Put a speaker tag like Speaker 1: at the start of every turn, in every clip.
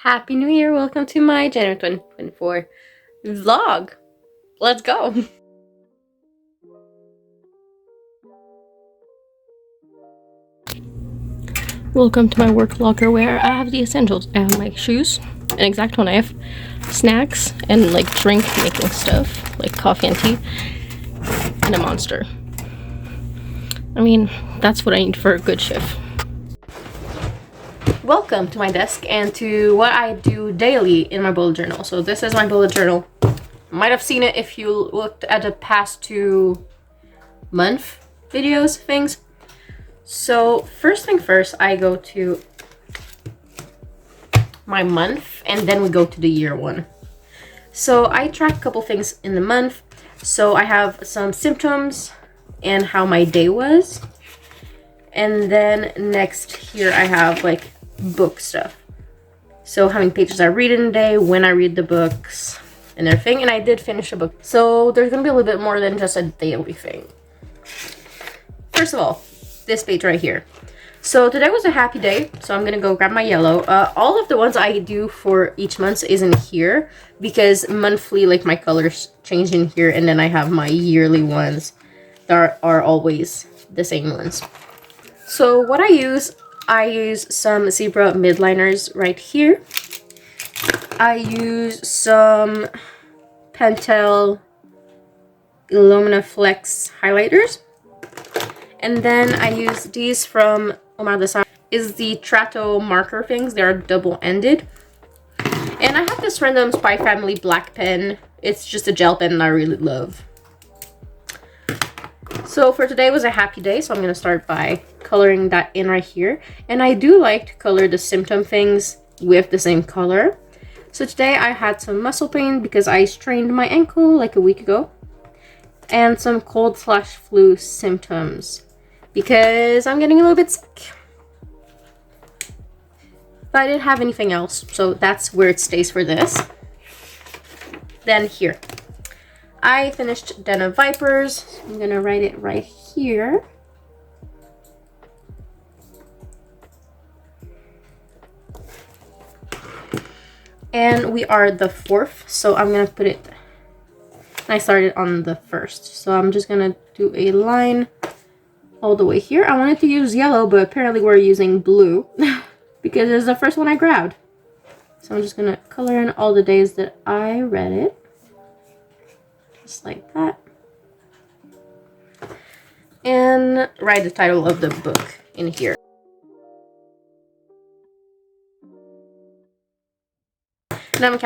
Speaker 1: Happy New Year! Welcome to my January 2024 vlog. Let's go! Welcome to my work locker where I have the essentials. I have my shoes, an X-Acto knife, snacks, and like drink making stuff, like coffee and tea, and a Monster. I mean, that's what I need for a good shift. Welcome to my desk and to what I do daily in my bullet journal. So this is my bullet journal. Might have seen it if you looked at the past 2 month videos things. So first thing first, I go to my month and then we go to the year one. So I track a couple things in the month. So I have some symptoms and how my day was. And then next here I have like book stuff. So how many pages I read in a day, when I read the books, and everything. And I did finish a book. So there's gonna be a little bit more than just a daily thing. First of all, this page right here. So today was a happy day, so I'm gonna go grab my yellow. All of the ones I do for each month is in here because monthly, like my colors change in here, and then I have my yearly ones that are always the same ones. So what I use some zebra midliners right here. I use some Pentel Illumina Flex highlighters. And then I use these from Omar Design. Is the Trato marker things. They are double-ended. And I have this random Spy Family black pen. It's just a gel pen and I really love. So for today was a happy day, so I'm going to start by coloring that in right here. And I do like to color the symptom things with the same color. So today I had some muscle pain because I strained my ankle like a week ago. And some cold/flu symptoms because I'm getting a little bit sick. But I didn't have anything else, so that's where it stays for this. Then here. I finished Den of Vipers. I'm gonna write it right here. And we are the 4th, so I'm gonna put it, I started on the 1st. So I'm just gonna do a line all the way here. I wanted to use yellow, but apparently we're using blue because it's the first one I grabbed. So I'm just gonna color in all the days that I read it. Just like that. And write the title of the book in here. Now I'm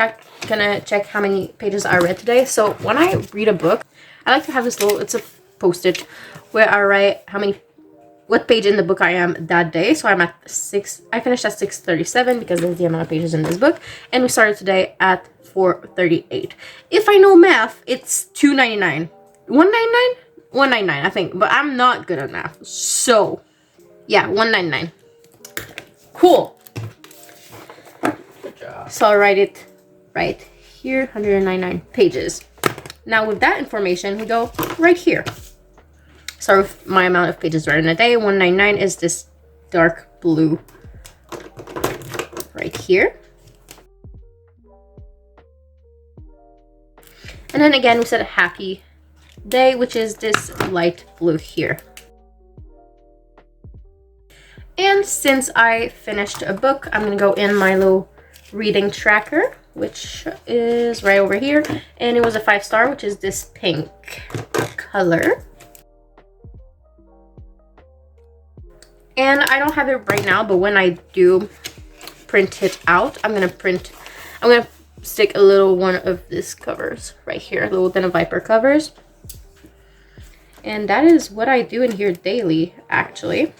Speaker 1: gonna check how many pages I read today. So when I read a book, I like to have this little, it's a post-it where I write what page in the book I am that day. So I'm at 6, I finished at 6:37 because that's the amount of pages in this book. And we started today at 4:38. If I know math, it's 299. 199? 199, I think. But I'm not good at math. So, yeah, 199. Cool. Good job. So I'll write it right here, 199 pages. Now with that information, we go right here. So with my amount of pages read in a day, 199 is this dark blue right here. And then again, we said a happy day, which is this light blue here. And since I finished a book, I'm gonna go in my little reading tracker, which is right over here. And it was a 5-star, which is this pink color. And I don't have it right now, but when I do print it out, I'm gonna stick a little one of these covers right here, little Den of Viper covers. And that is what I do in here daily, actually.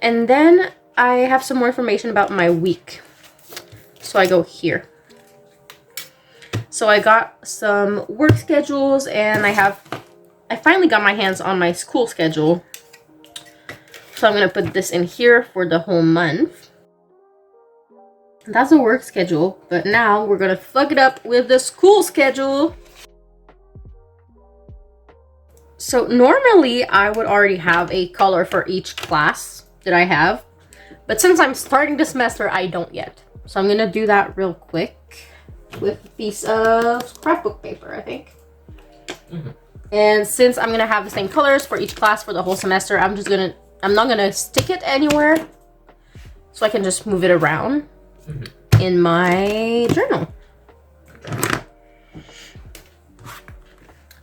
Speaker 1: And then I have some more information about my week. So I go here. So I got some work schedules and I finally got my hands on my school schedule. So I'm gonna put this in here for the whole month. That's a work schedule, but now we're gonna plug it up with the school schedule. So normally I would already have a color for each class that I have, but since I'm starting the semester, I don't yet. So I'm gonna do that real quick with a piece of scrapbook paper, I think. And since I'm gonna have the same colors for each class for the whole semester, I'm not gonna stick it anywhere, so I can just move it around in my journal.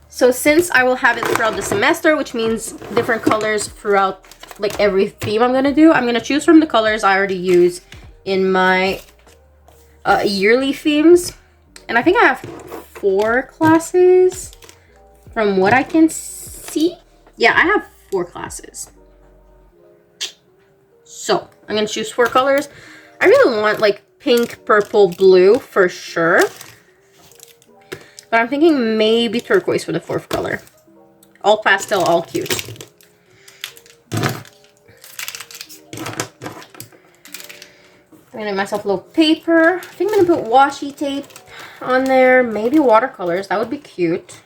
Speaker 1: So since I will have it throughout the semester, which means different colors throughout like every theme I'm gonna do, I'm gonna choose from the colors I already use in my yearly themes. And I think I have 4 classes from what I can see. Yeah, I have 4 classes. So I'm gonna choose 4 colors. I really want like pink, purple, blue for sure. But I'm thinking maybe turquoise for the 4th color. All pastel, all cute. I'm gonna get myself a little paper. I think I'm gonna put washi tape on there. Maybe watercolors, that would be cute.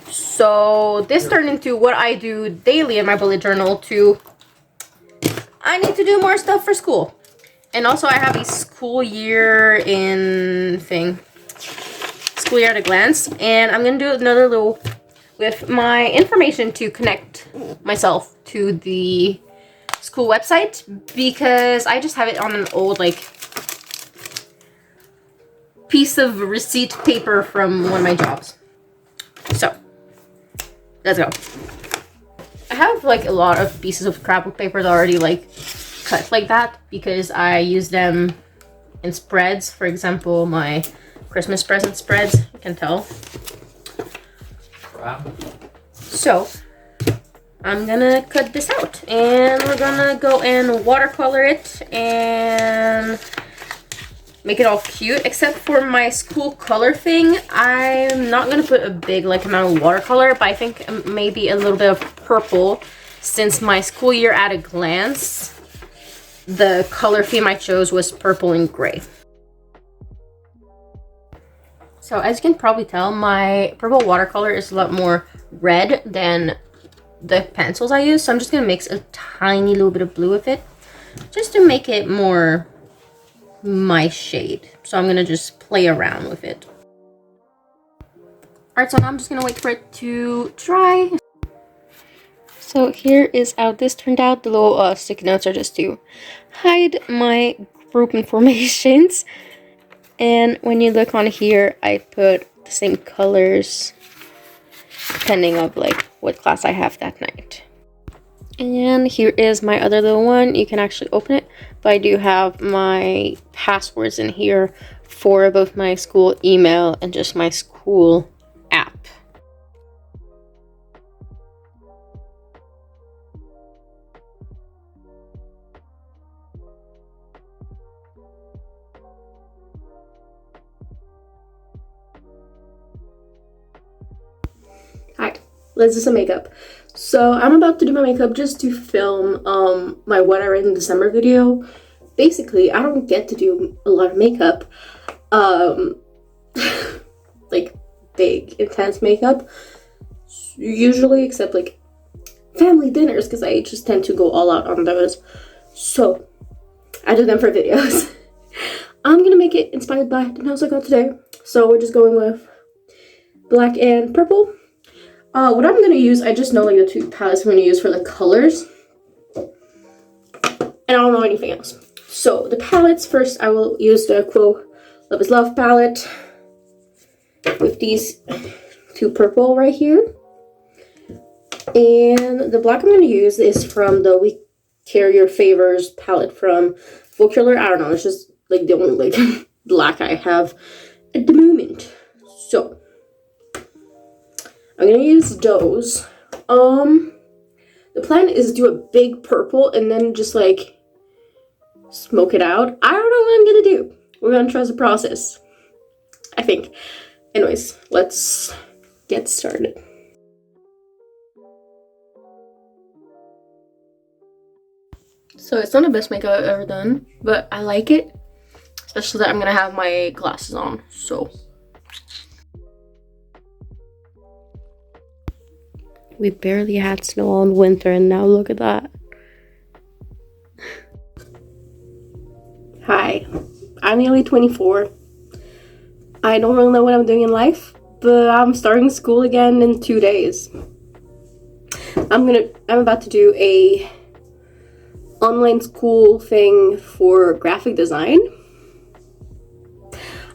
Speaker 1: So this turned into what I do daily in my bullet journal to... I need to do more stuff for school. And also I have a school year in thing. School year at a glance. And I'm gonna do another little with my information to connect myself to the school website, because I just have it on an old like piece of receipt paper from one of my jobs. So let's go. I have like a lot of pieces of scrapbook paper that are already like cut like that because I use them in spreads. For example, my Christmas present spreads, you can tell.
Speaker 2: Wow.
Speaker 1: So I'm gonna cut this out and we're gonna go and watercolor it and make it all cute, except for my school color thing. I'm not gonna put a big like amount of watercolor, but I think maybe a little bit of purple, since my school year at a glance, the color theme I chose was purple and gray. So as you can probably tell, my purple watercolor is a lot more red than the pencils I use, so I'm just gonna mix a tiny little bit of blue with it just to make it more my shade. So I'm gonna just play around with it. Alright, so now I'm just gonna wait for it to dry. So here is how this turned out. The little sticky notes are just to hide my group informations. And when you look on here, I put the same colors depending on like what class I have that night. And here is my other little one. You can actually open it, but I do have my passwords in here for both my school email and just my school app. Hi, let's do some makeup. So I'm about to do my makeup just to film my What I Read in December video. Basically, I don't get to do a lot of makeup, like big, intense makeup, usually, except like family dinners, because I just tend to go all out on those. So I do them for videos. I'm gonna make it inspired by the nails I got today. So we're just going with black and purple. What I'm gonna use, I just know like the 2 palettes I'm gonna use for the colors, and I don't know anything else. So the palettes, first I will use the Quo Love is Love palette with these 2 purple right here, and the black I'm gonna use is from the We Carrier Favors palette from Folklore. I don't know, it's just like the only like black I have at the moment. So I'm gonna use those. The plan is to do a big purple and then just like smoke it out. I don't know what I'm gonna do. We're gonna trust the process, I think. Anyways, let's get started. So it's not the best makeup I've ever done, but I like it, especially that I'm gonna have my glasses on, so. We barely had snow all in winter, and now look at that.
Speaker 2: Hi, I'm nearly 24. I don't really know what I'm doing in life, but I'm starting school again in 2 days. I'm about to do a online school thing for graphic design.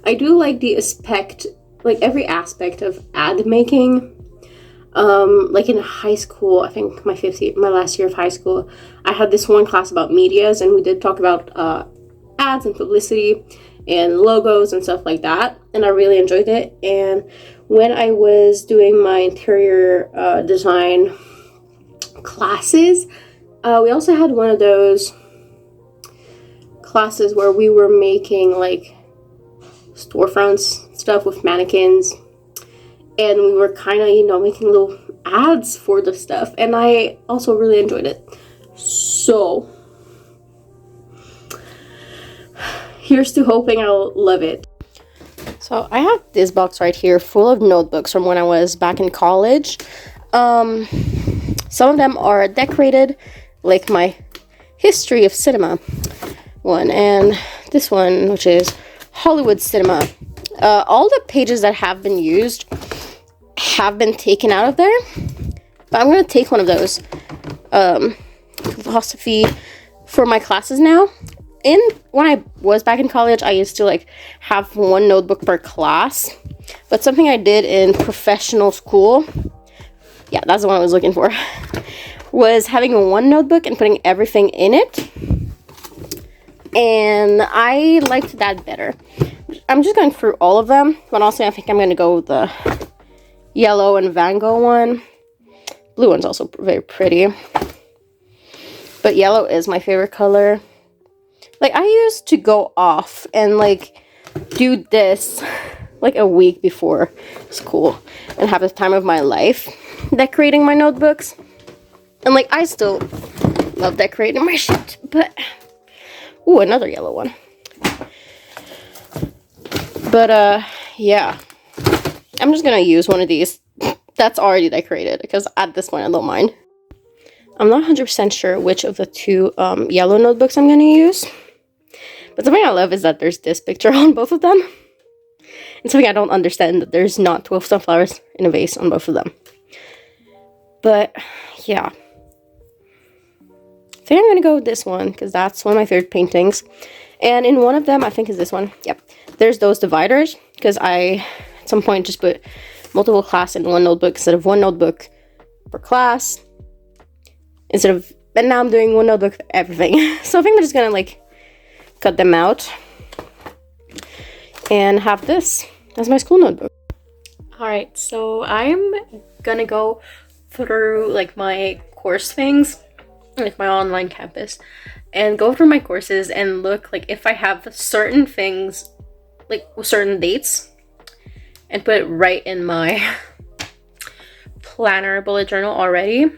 Speaker 2: I do like every aspect of ad making. Like in high school, I think my last year of high school, I had this one class about medias, and we did talk about ads and publicity and logos and stuff like that, and I really enjoyed it. And when I was doing my interior design classes, we also had one of those classes where we were making like storefronts stuff with mannequins, and we were kind of, making little ads for the stuff, and I also really enjoyed it. So here's to hoping I'll love it.
Speaker 1: So I have this box right here full of notebooks from when I was back in college. Some of them are decorated, like my history of cinema one, and this one, which is Hollywood cinema. All the pages that have been used have been taken out of there, but I'm gonna take one of those philosophy for my classes now. When I was back in college, I used to like have one notebook per class, but something I did in professional school, yeah, that's the one I was looking for, was having one notebook and putting everything in it, and I liked that better. I'm just going through all of them, but also I think I'm going to go with the yellow and Van Gogh one. Blue one's also very pretty, but yellow is my favorite color. Like, I used to go off and like do this like a week before school and have the time of my life decorating my notebooks, and like I still love decorating my shit. But ooh, another yellow one. But yeah, I'm just gonna use one of these that's already decorated, because at this point I don't mind. I'm not 100% sure which of the two yellow notebooks I'm gonna use, but something I love is that there's this picture on both of them, and something I don't understand, that there's not 12 sunflowers in a vase on both of them. But yeah, I think I'm gonna go with this one because that's one of my favorite paintings. And in one of them, I think is this one, yep, there's those dividers, because I at some point just put multiple class in one notebook instead of one notebook per class, but now I'm doing one notebook for everything. So I think I'm just gonna like cut them out and have this as my school notebook. All right, so I'm gonna go through like my course things, like my online campus, and go through my courses and look like if I have certain things, like certain dates, and put it right in my planner bullet journal already.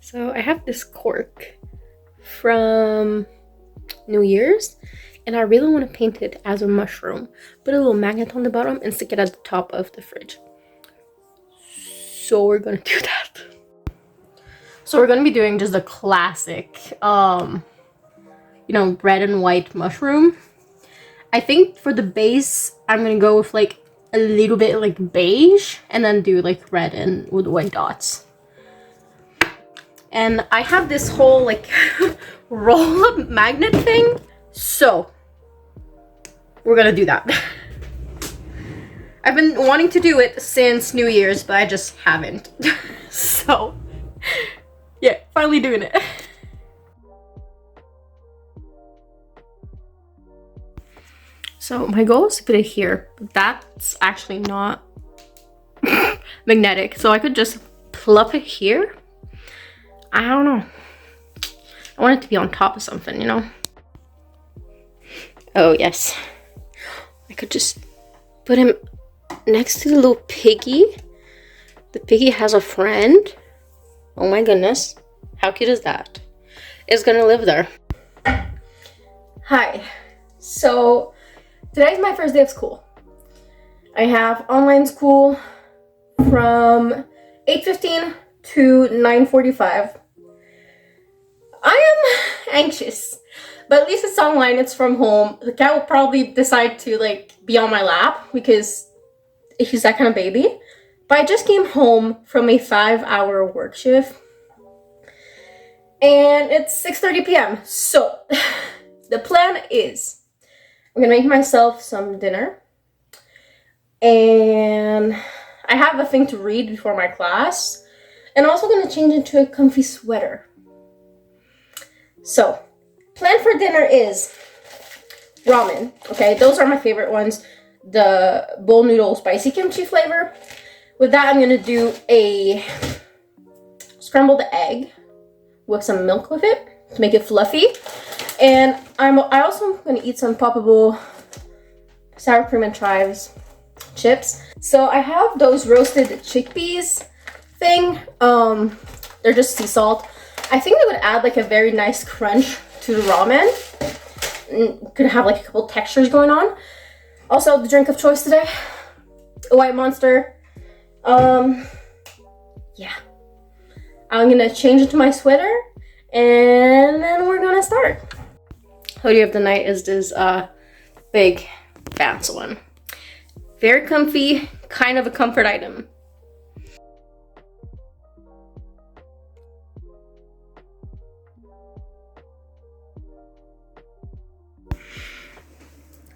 Speaker 1: So I have this cork from New Year's, and I really want to paint it as a mushroom. Put a little magnet on the bottom and stick it at the top of the fridge. So we're gonna do that. So we're gonna be doing just a classic, red and white mushroom. I think for the base, I'm gonna go with like a little bit like beige, and then do like red and with white dots. And I have this whole like roll-up magnet thing, so we're gonna do that. I've been wanting to do it since New Year's, but I just haven't. So yeah, finally doing it. So my goal is to put it here, but that's actually not magnetic, so I could just plop it here. I don't know. I want it to be on top of something, you know? Oh, yes. I could just put him next to the little piggy. The piggy has a friend. Oh my goodness. How cute is that? It's gonna live there. Hi. So, today's my first day of school. I have online school
Speaker 2: from 8:15 to 9:45. I am anxious, but at least it's online, it's from home. The cat will probably decide to like be on my lap because he's that kind of baby. But I just came home from a 5-hour work shift and it's 6:30 p.m. So the plan is I'm gonna make myself some dinner and I have a thing to read before my class, and I'm also gonna change into a comfy sweater. So, plan for dinner is ramen. Okay, those are my favorite ones. The bowl noodle spicy kimchi flavor. With that, I'm gonna do a scrambled egg with some milk with it to make it fluffy. And I also gonna eat some poppable sour cream and chives chips. So I have those roasted chickpeas thing. They're just sea salt. I think they would add like a very nice crunch to the ramen. Could have like a couple textures going on. Also, the drink of choice today, a white Monster. Yeah. I'm gonna change into my sweater and then we're gonna start. Hoodie of the night is this big Vans one. Very comfy, kind of a comfort item.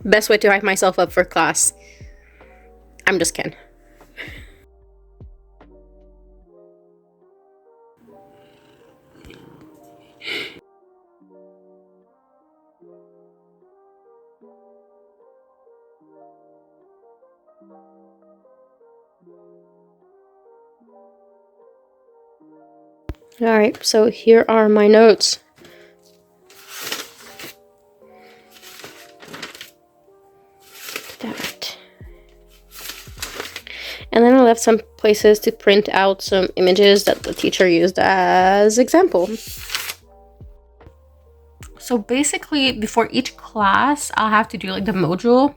Speaker 2: Best way to hype myself up for class. I'm just kidding. All right, so here are my notes. That. And then I left some places to print out some images that the teacher used as example. So basically, before each class, I'll have to do like the module.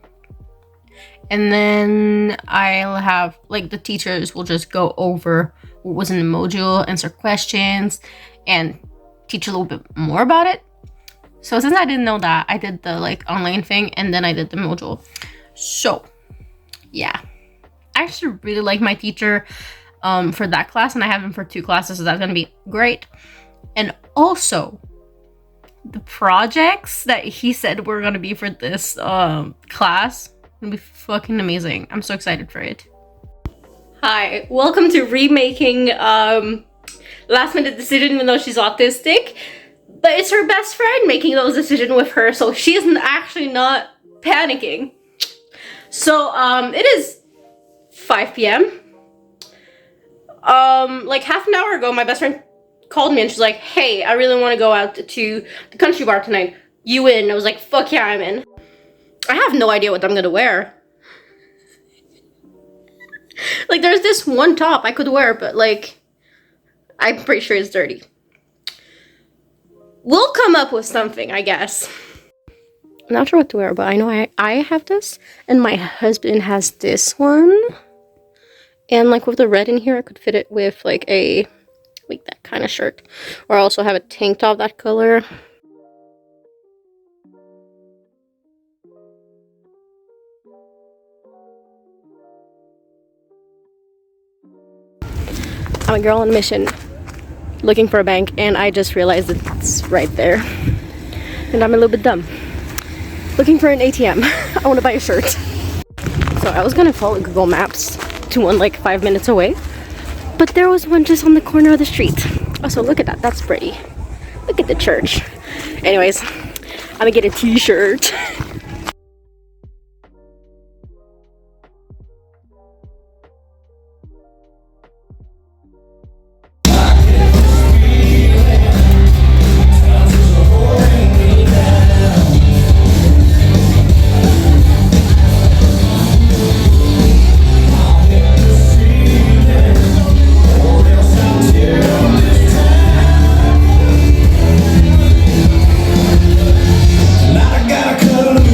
Speaker 2: And then I'll have, like, the teachers will just go over what was in the module, answer questions, and teach a little bit more about it. So since I didn't know that, I did the, like, online thing, and then I did the module. So, yeah. I actually really like my teacher for that class, and I have him for 2 classes, so that's going to be great. And also, the projects that he said were going to be for this class, it'll be fucking amazing. I'm so excited for it. Hi, welcome to remaking Last Minute Decision, even though she's autistic. But it's her best friend making those decisions with her, so she's actually not panicking. So it is 5 p.m. Like half an hour ago, my best friend called me and she's like, hey, I really want to go out to the country bar tonight. You in? I was like, fuck yeah, I'm in. I have no idea what I'm gonna wear. Like, there's this one top I could wear, but like, I'm pretty sure it's dirty. We'll come up with something, I guess. I'm not sure what to wear, but I know I have this, and my husband has this one. And like with the red in here, I could fit it with like that kind of shirt. Or I also have a tank top that color. I'm a girl on a mission looking for a bank, and I just realized it's right there. And I'm a little bit dumb. Looking for an ATM. I want to buy a shirt. So I was gonna follow Google Maps to one like 5 minutes away, but there was one just on the corner of the street. Also, look at that. That's pretty. Look at the church. Anyways, I'm gonna get a t-shirt.
Speaker 3: I gotta cut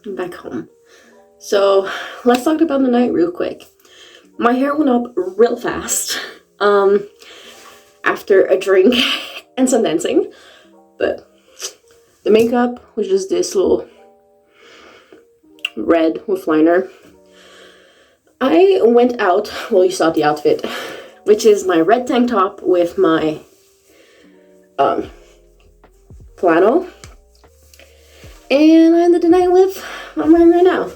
Speaker 2: I'm back home. So let's talk about the night real quick. My hair went up real fast after a drink and some dancing, but the makeup was just this little red with liner. I went out, well, you saw the outfit, which is my red tank top with my flannel, and I ended the night with what I'm wearing right now.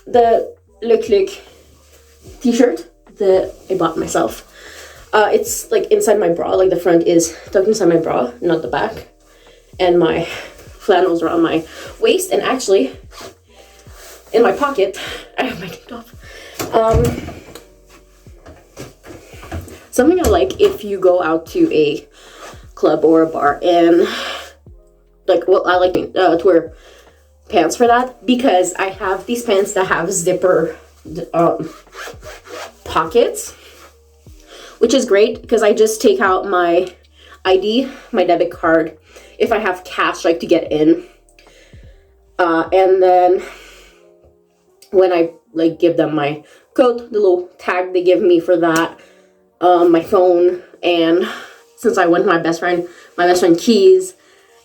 Speaker 2: The Look t-shirt that I bought myself. It's like inside my bra, like the front is tucked inside my bra, not the back. And my flannels around my waist, and actually, in my pocket, I have my tank top. Something I like if you go out to a club or a bar and like, well, I like to wear pants for that because I have these pants that have zipper pockets, which is great because I just take out my ID, my debit card, if I have cash like to get in, and then when I like give them my code, the little tag they give me for that, my phone, and since I went with my best friend keys,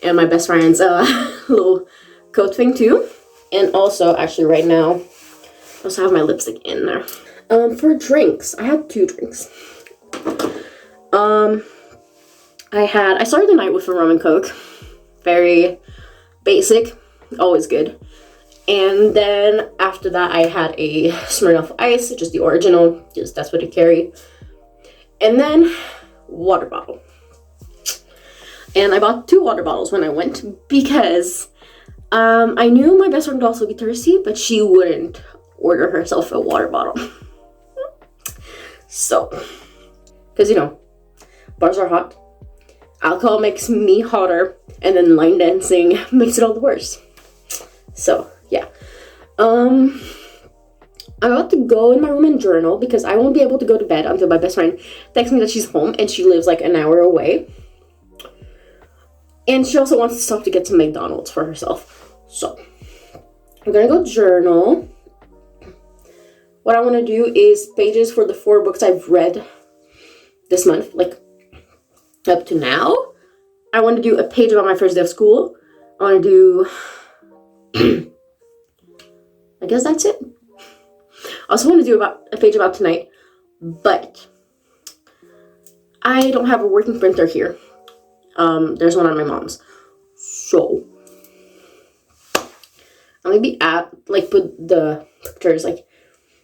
Speaker 2: and my best friend's little coat thing too. And also, actually right now, I also have my lipstick in there. For drinks, I had 2 drinks. I started the night with a rum and coke. Very basic, always good. And then after that, I had a Smirnoff Ice, just the original, just that's what I carry. And then water bottle. And I bought 2 water bottles when I went because I knew my best friend would also be thirsty, but she wouldn't order herself a water bottle. So, because you know, bars are hot. Alcohol makes me hotter, and then line dancing makes it all the worse. So, yeah. I'm about to go in my room and journal because I won't be able to go to bed until my best friend texts me that she's home, and she lives like an hour away. And she also wants to stop to get some McDonald's for herself. So, I'm gonna go journal. What I want to do is pages for the 4 books I've read this month, like up to now. I want to do a page about my first day of school. I want to do, I guess that's it. I also want to do a page about tonight, but I don't have a working printer here. There's one on my mom's. So I'll maybe put the pictures like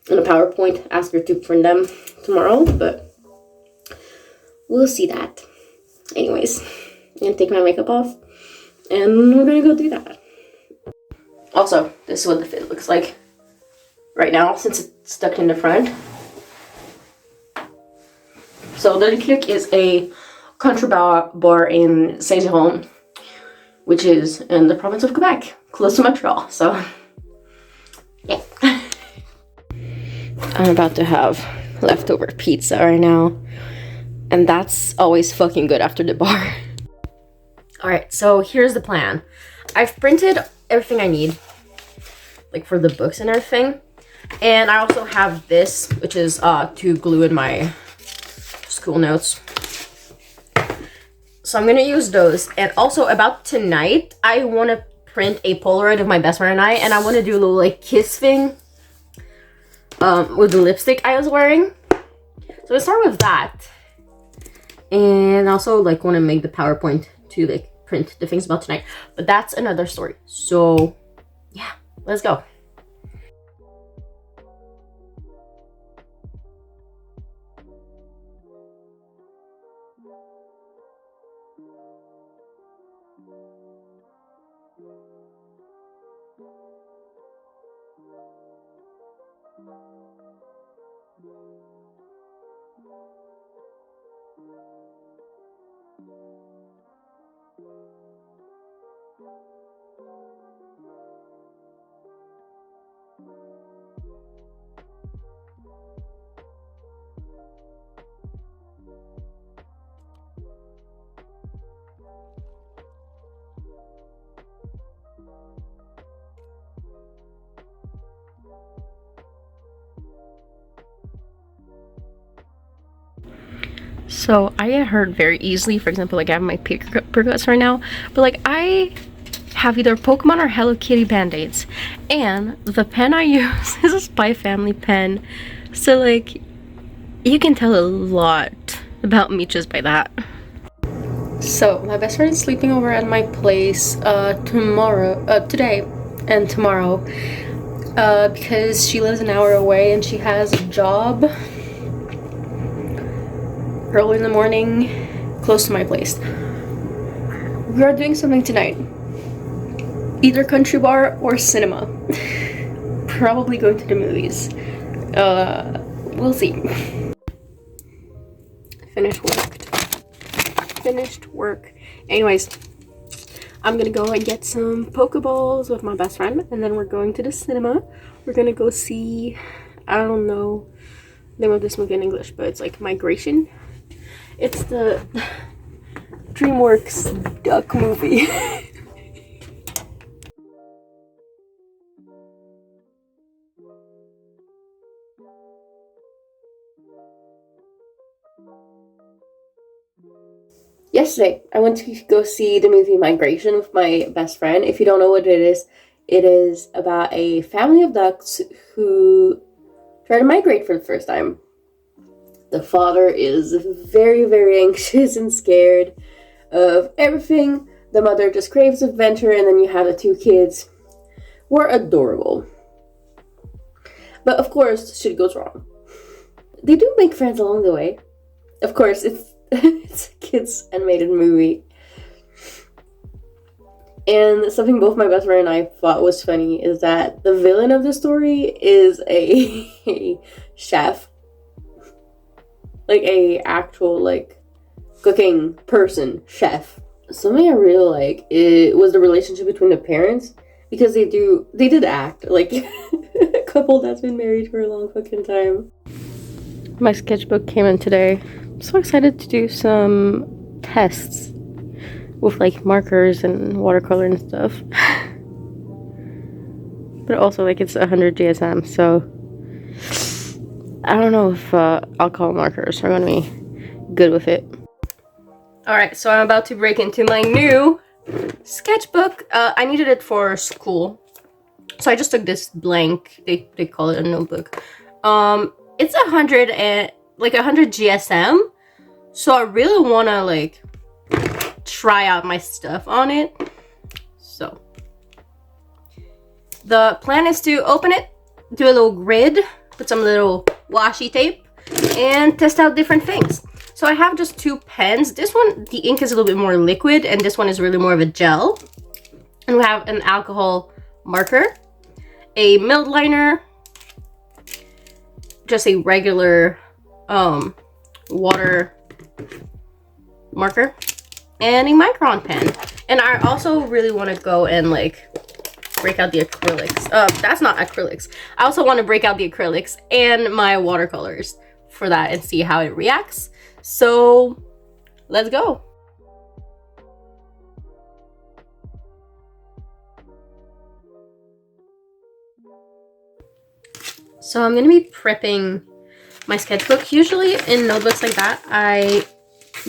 Speaker 2: in a PowerPoint, ask her to print them tomorrow, but we'll see that. Anyways, I'm gonna take my makeup off and we're gonna go do that. Also, this is what the fit looks like right now since it's stuck in the front. So the Click is a country bar in Saint-Jérôme, which is in the province of Quebec, close to Montreal. So, yeah. I'm about to have leftover pizza right now, and that's always fucking good after the bar. Alright, so here's the plan. I've printed everything I need, like for the books and everything. And I also have this, which is to glue in my school notes. So I'm gonna use those. And also about tonight, I want to print a Polaroid of my best friend and I want to do a little like kiss thing with the lipstick I was wearing. So let's start with that. And also like want to make the PowerPoint to like print the things about tonight. But that's another story. So yeah, let's go.
Speaker 1: So I get hurt very easily. For example, like I have my paper cuts right now, but like I have either Pokemon or Hello Kitty band-aids, and the pen I use is a Spy Family pen, so like you can tell a lot about me just by that. So my best friend is sleeping over at my place today and tomorrow, because she lives an hour away and she has a job early in the morning close to my place. We are doing something tonight. Either country bar or cinema. Probably going to the movies. We'll see. Finished work. Anyways, I'm gonna go and get some Pokeballs with my best friend, and then we're going to the cinema. We're gonna go see, I don't know the name of this movie in English, but it's like Migration. It's the DreamWorks duck movie. Yesterday, I went to go see the movie Migration with my best friend. If you don't know what it is about a family of ducks who try to migrate for the first time. The father is very, very anxious and scared of everything. The mother just craves adventure, and then you have the two kids who are adorable. But of course, shit goes wrong. They do make friends along the way. Of course, it's a kids animated movie. And something both my best friend and I thought was funny is that the villain of the story is a chef. Like a actual like cooking person, chef. Something I really like was the relationship between the parents, because they did act like a couple that's been married for a long fucking time. My sketchbook came in today. I'm so excited to do some tests with like markers and watercolor and stuff. But also like it's 100 GSM, so I don't know if alcohol markers are gonna be good with it. Alright, so I'm about to break into my new sketchbook. I needed it for school, so I just took this blank, they call it a notebook. It's 100 GSM, so I really want to like try out my stuff on it. So the plan is to open it, do a little grid, put some little washi tape, and test out different things. So I have just two pens. This one, the ink is a little bit more liquid, and this one is really more of a gel. And we have an alcohol marker, a milled liner, just a regular water marker, and a micron pen. And I also really want to go and like break out the acrylics. That's not acrylics. I also want to break out the acrylics and my watercolors for that and see how it reacts. So let's go. So I'm gonna be prepping my sketchbook. Usually in notebooks like that, I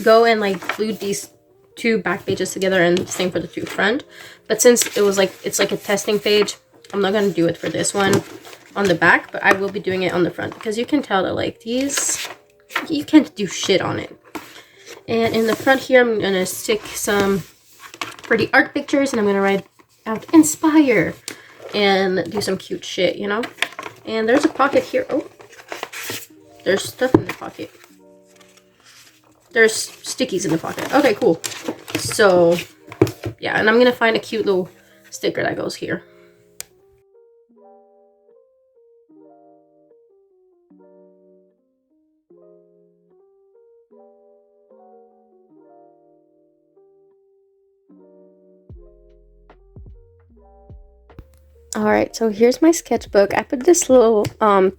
Speaker 1: go and like glue these two back pages together, and same for the two front. But since it's like a testing page, I'm not gonna do it for this one on the back, but I will be doing it on the front, because you can tell that like these, you can't do shit on it. And in the front here, I'm gonna stick some pretty art pictures, and I'm gonna write out inspire and do some cute shit, you know? And there's a pocket here. Oh, there's stuff in the pocket. There's stickies in the pocket. Okay, cool. So yeah, and I'm gonna find a cute little sticker that goes here. Alright, so here's my sketchbook. I put this little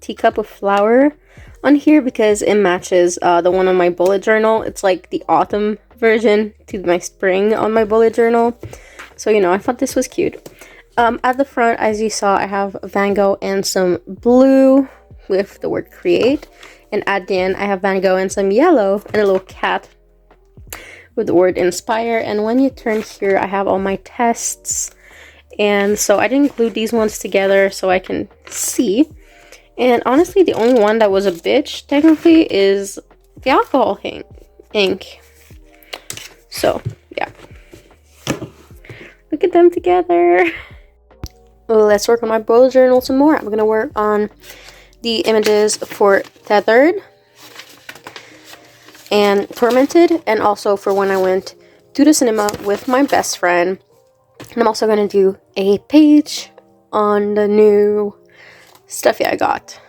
Speaker 1: teacup of flower on here because it matches the one on my bullet journal. It's like the autumn version to my spring on my bullet journal. So, you know, I thought this was cute. At the front, as you saw, I have Van Gogh and some blue with the word create. And at the end, I have Van Gogh and some yellow and a little cat with the word inspire. And when you turn here, I have all my tests. And so I didn't glue these ones together so I can see. And honestly, the only one that was a bitch, technically, is the alcohol ink. So, yeah. Look at them together. Let's work on my bullet journal some more. I'm going to work on the images for Tethered and Tormented, and also for when I went to the cinema with my best friend. And I'm also going to do a page on the new stuffy I got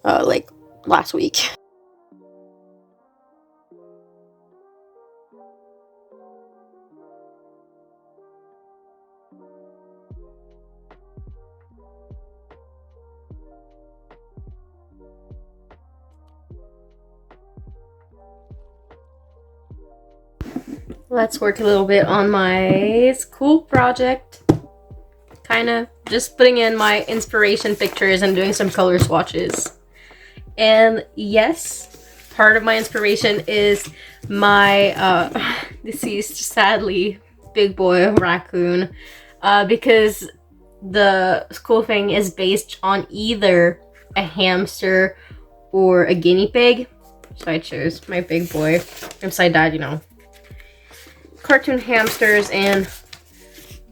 Speaker 1: like last week. Let's work a little bit on my school project. Kind of just putting in my inspiration pictures and doing some color swatches. And yes, part of my inspiration is my deceased, sadly, big boy raccoon. Because the school thing is based on either a hamster or a guinea pig. So I chose my big boy. Inside that, you know, cartoon hamsters and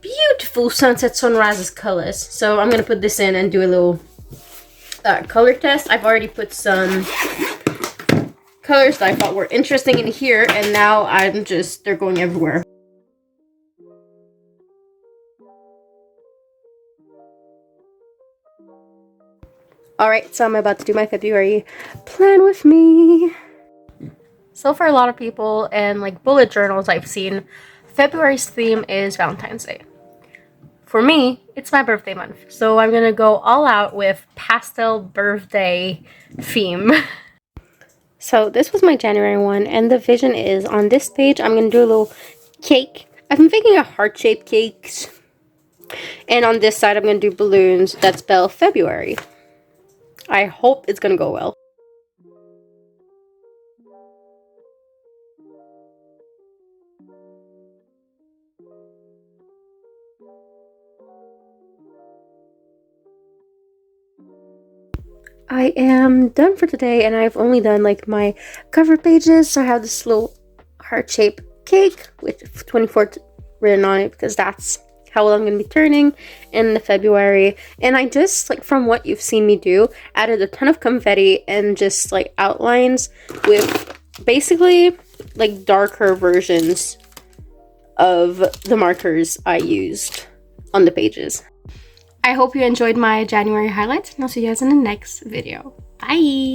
Speaker 1: beautiful sunset sunrises colors. So I'm gonna put this in and do a little color test. I've already put some colors that I thought were interesting in here, and now they're going everywhere. Alright, so I'm about to do my February plan with me. So for a lot of people and like bullet journals I've seen, February's theme is Valentine's Day. For me, it's my birthday month, so I'm gonna go all out with pastel birthday theme. So this was my January one, and the vision is on this page. I'm gonna do a little cake. I've been thinking of heart-shaped cakes. And on this side, I'm gonna do balloons that spell February. I hope it's gonna go well. I am done for today, and I've only done like my cover pages. So I have this little heart-shaped cake with 24th written on it because that's how I'm going to be turning in the February. And I just, like, from what you've seen me do, added a ton of confetti and just like outlines with basically like darker versions of the markers I used on the pages. I hope you enjoyed my January highlights, and I'll see you guys in the next video. Bye!